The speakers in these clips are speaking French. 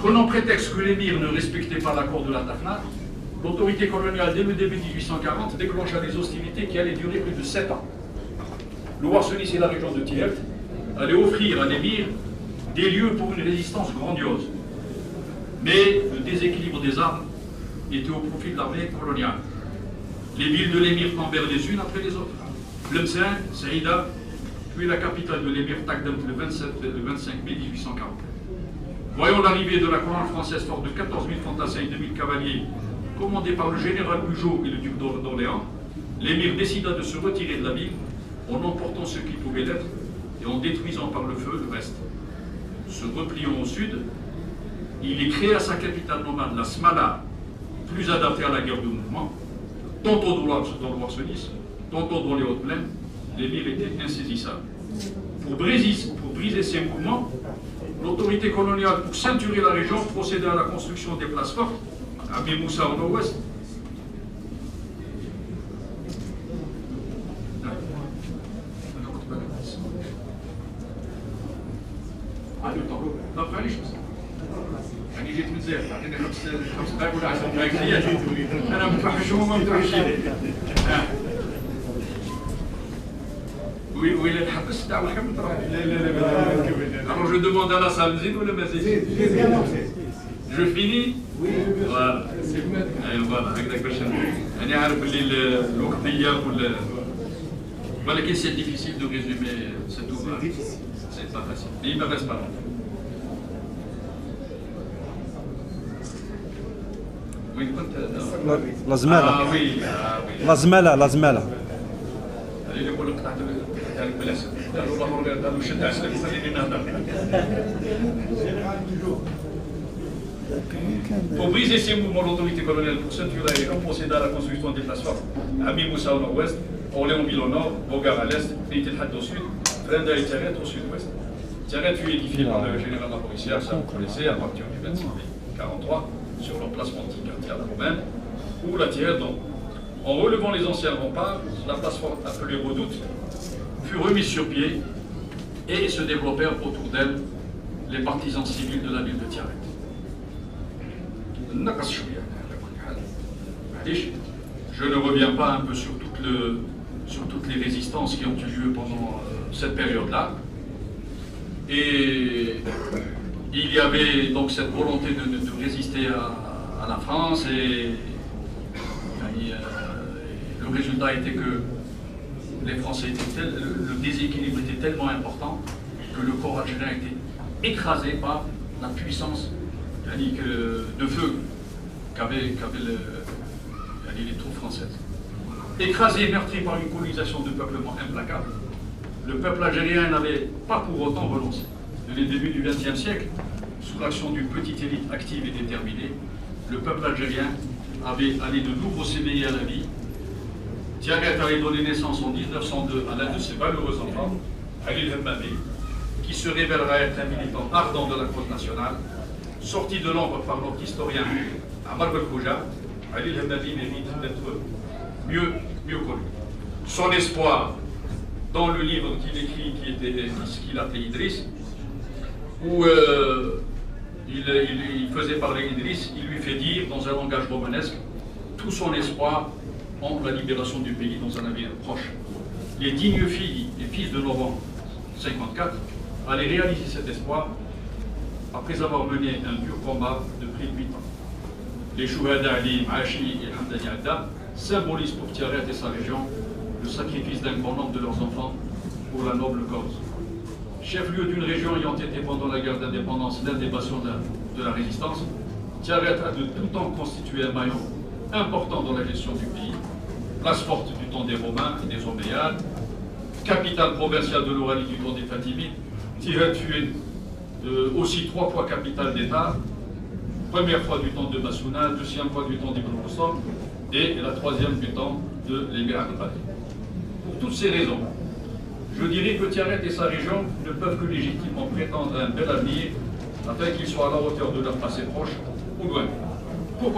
Prenant prétexte que l'émir ne respectait pas l'accord de la Tafna, l'autorité coloniale, dès le début 1840, déclencha des hostilités qui allaient durer plus de 7 ans. Le Ouarsenis et la région de Tiret allaient offrir à l'émir des lieux pour une résistance grandiose. Mais le déséquilibre des armes était au profit de l'armée coloniale. Les villes de l'émir tombèrent les unes après les autres. Tlemcen, Saïda, puis la capitale de l'émir Takdemt le 25 mai 1840. Voyant l'arrivée de la colonne française forte de 14 000 fantassins et 2 000 cavaliers, commandés par le général Bugeaud et le duc d'Orléans, l'émir décida de se retirer de la ville en emportant ce qui pouvait l'être et en détruisant par le feu le reste. Se repliant au sud, il y créa sa capitale nomade, la Smala, plus adaptée à la guerre de mouvement, tantôt dans l'Ouarsenis, tantôt dans les hautes plaines. L'émir était insaisissable. Pour briser ces mouvements, l'autorité coloniale, pour ceinturer la région, procédait à la construction des places fortes, à Bimoussa au nord-ouest. يعني جيت مزيان عطيني خمس دقائق ولا 10 دقائق زياده انا متوحش وما متوحشين وإلا تحبس دعوة كم تروح لا alors je demande à la salle نزيد ولا ما زيد je finis voilà voilà هكذاك باش انا عارف اللي الوقت ضيق ولا ولكن c'est difficile de résumer cet ouvrage c'est pas facile mais il me reste pas longtemps. وين كنت؟ لازمالة. وي لازمالة لازمالة. اللي يقول لك قطعت هذاك بالاسد، قالوا الله قالوا شد عسلك خليني نهضر. Pour briser ces mouvements, l'autorité coloniale pour ceinturer la région procéda à la construction des places fortes. À Mimoussa au nord-ouest, Orléansville au nord, Bogar à l'est, Beit el Had au sud, Frenda et Tiaret au sud-ouest. Tiaret fut édifié par le général Laporicière, ça vous connaissez, à partir du 26 mai 1943. Sur l'emplacement antique quartier romaine, où la Tiret donc. En relevant les anciens remparts, la place forte appelée Redoute fut remise sur pied et se développèrent autour d'elle les partisans civils de la ville de Tiret. Je ne reviens pas un peu sur toutes les résistances qui ont eu lieu pendant cette période-là. Et il y avait donc cette volonté de résister à la France et le résultat était que les Français étaient le déséquilibre était tellement important que le corps algérien était écrasé par la puissance de feu qu'avaient les troupes françaises. Écrasé et meurtri par une colonisation de peuplement implacable, le peuple algérien n'avait pas pour autant renoncé. Dès le début du XXe siècle, sous l'action d'une petite élite active et déterminée, le peuple algérien avait allé de nouveau s'éveiller à la vie. Tiaret avait donné naissance en 1902 à l'un de ses valeureux enfants, Halil Hemmabi, qui se révélera être un militant ardent de la cause nationale, sorti de l'ombre par notre historien Amar Belkouja. Halil Hemmabi mérite d'être mieux connu. Son espoir, dans le livre qu'il écrit, qu'il appelait Idriss, où il faisait parler Idriss, il lui fait dire, dans un langage romanesque, tout son espoir en la libération du pays dans un avenir proche. Les dignes filles et fils de novembre 1954 allaient réaliser cet espoir après avoir mené un dur combat de près de 8 ans. Les Chouhada Ali, Maachi et Hamdani Adda symbolisent pour Tiaret et sa région le sacrifice d'un grand nombre de leurs enfants pour la noble cause. Chef-lieu d'une région ayant été pendant la guerre d'indépendance l'un des bastions de la résistance, Tiaret a de tout temps constitué un maillon important dans la gestion du pays, place forte du temps des Romains et des Omeyyades, capitale provinciale de l'Ouranie du temps des Fatimides. Tiret fut aussi 3 fois capitale d'État, première fois du temps de Massouna, deuxième fois du temps d'Ibn Rossam et la troisième du temps de l'émir Al-Badi. Pour toutes ces raisons, je dirais que Tiaret et sa région ne peuvent que légitimement prétendre à un bel avenir afin qu'ils soient à la hauteur de leur passé proche ou loin. Pour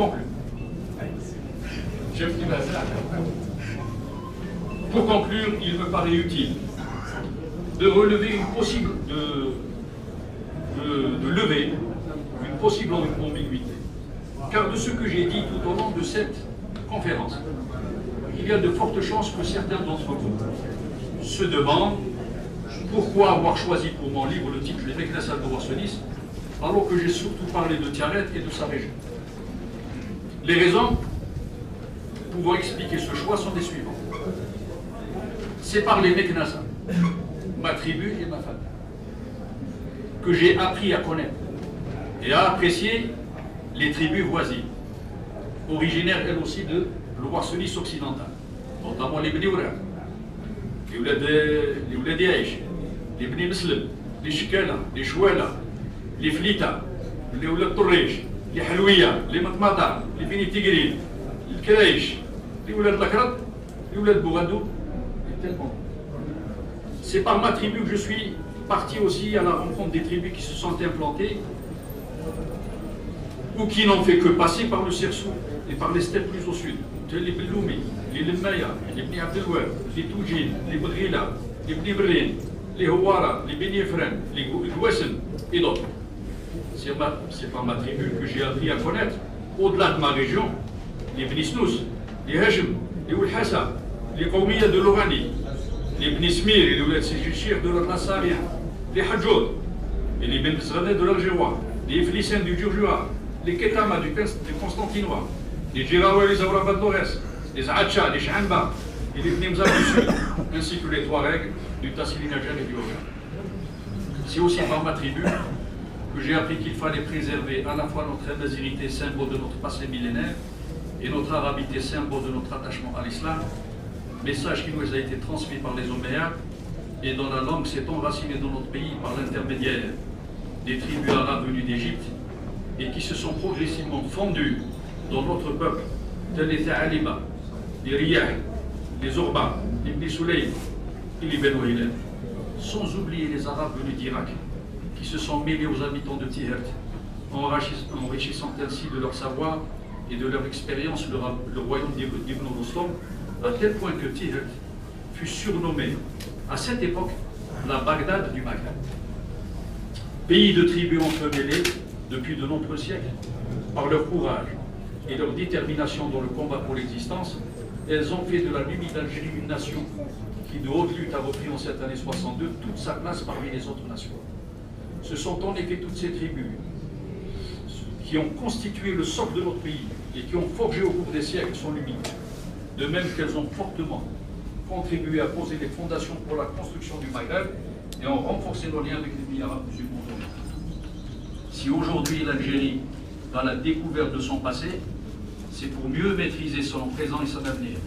conclure, il me paraît utile de relever une possible ambiguïté. Car de ce que j'ai dit tout au long de cette conférence, il y a de fortes chances que certains d'entre vous se demandent pourquoi avoir choisi pour mon livre le titre Les Meknès al-Boursonnis, alors que j'ai surtout parlé de Tiaret et de sa région. Les raisons pouvant expliquer ce choix sont les suivantes. C'est par les Meknasa, ma tribu et ma famille, que j'ai appris à connaître et à apprécier les tribus voisines, originaires elles aussi de l'Ouarsonis occidental, notamment les Bni Ouran, les Oulad Aïch, les Bni Muslim, les Shikala, les Chouala, les Flita, les Oulad Torrej, les Halouia, les Matmada, les Bni Tigrin, les Karaïch, les Oulad Lakrat, les Oulad Bouradou, et tellement. C'est par ma tribu que je suis parti aussi à la rencontre des tribus qui se sont implantées ou qui n'ont fait que passer par le Sersou et par les steppes plus au sud. Les Beloumi, les Lemaya, les Bni Abdelouer, les Toujin, les Brila, les Bni Brin, les Houara, les Bni Efren, les Gouessen et d'autres. C'est par ma tribu que j'ai appris à connaître, au-delà de ma région, les Bni Snous, les Hachem, les Oulhassa, les Qawmiya de l'Orani, les Bni Smir et les Oulad Sijichir de l'Arnassarien, les Hadjoud et les Ben Zradeh de l'Algérois, les Iflissens du Djurjua, les Ketama du Constantinois, les Djirawa et les Aurabad d'Ores, les Acha, les Shahanba et les Bni Mzab du Sud, ainsi que les Touaregs du Tassilinajar et du Oga. C'est aussi par ma tribu que j'ai appris qu'il fallait préserver à la fois notre amazirité, symbole de notre passé millénaire, et notre arabité, symbole de notre attachement à l'islam, message qui nous a été transmis par les Omeyyades et dont la langue s'est enracinée dans notre pays par l'intermédiaire des tribus arabes venues d'Égypte et qui se sont progressivement fondues dans notre peuple, tels les Ta'aliba, les Riyah, les Orba, les Bni Souley et les Beno Hillel, sans oublier les Arabes venus d'Irak qui se sont mêlés aux habitants de Tihert, enrichissant ainsi de leur savoir et de leur expérience le royaume d'Ibn Rustam, à tel point que Tihert fut surnommé à cette époque la Bagdad du Maghreb. Pays de tribus entremêlées depuis de nombreux siècles, par leur courage et leur détermination dans le combat pour l'existence, elles ont fait de la Libye d'Algérie une nation qui de haute lutte a repris en cette année 62 toute sa place parmi les autres nations. Ce sont en effet toutes ces tribus qui ont constitué le socle de notre pays et qui ont forgé au cours des siècles son unité, de même qu'elles ont fortement contribué à poser les fondations pour la construction du Maghreb et ont renforcé nos liens avec les pays arabes musulmans. Si aujourd'hui l'Algérie va à la découverte de son passé, c'est pour mieux maîtriser son présent et son avenir.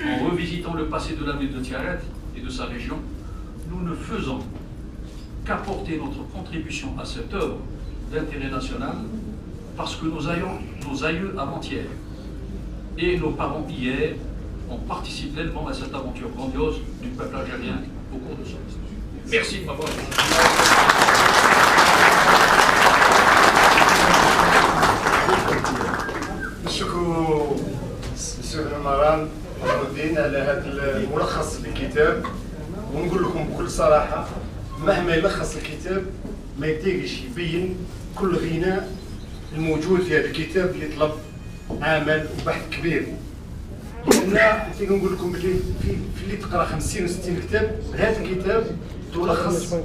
En revisitant le passé de la ville de Tiaret et de sa région, nous ne faisons qu'apporter notre contribution à cette œuvre d'intérêt national parce que nos aïeux avant-hier et nos parents hier ont participé pleinement à cette aventure grandiose du peuple algérien au cours de son histoire. Merci de m'avoir écouté. نشكروا السي عمران الدين على هذا الملخص للكتاب، ونقول لكم بكل صراحه مهما يلخص الكتاب ما يطيقش يبين كل غناء الموجود في هذا الكتاب اللي طلب عمل وبحث كبير. لان نقول لكم اللي في اللي تقرا 50 و60 كتاب، هذا الكتاب تلخص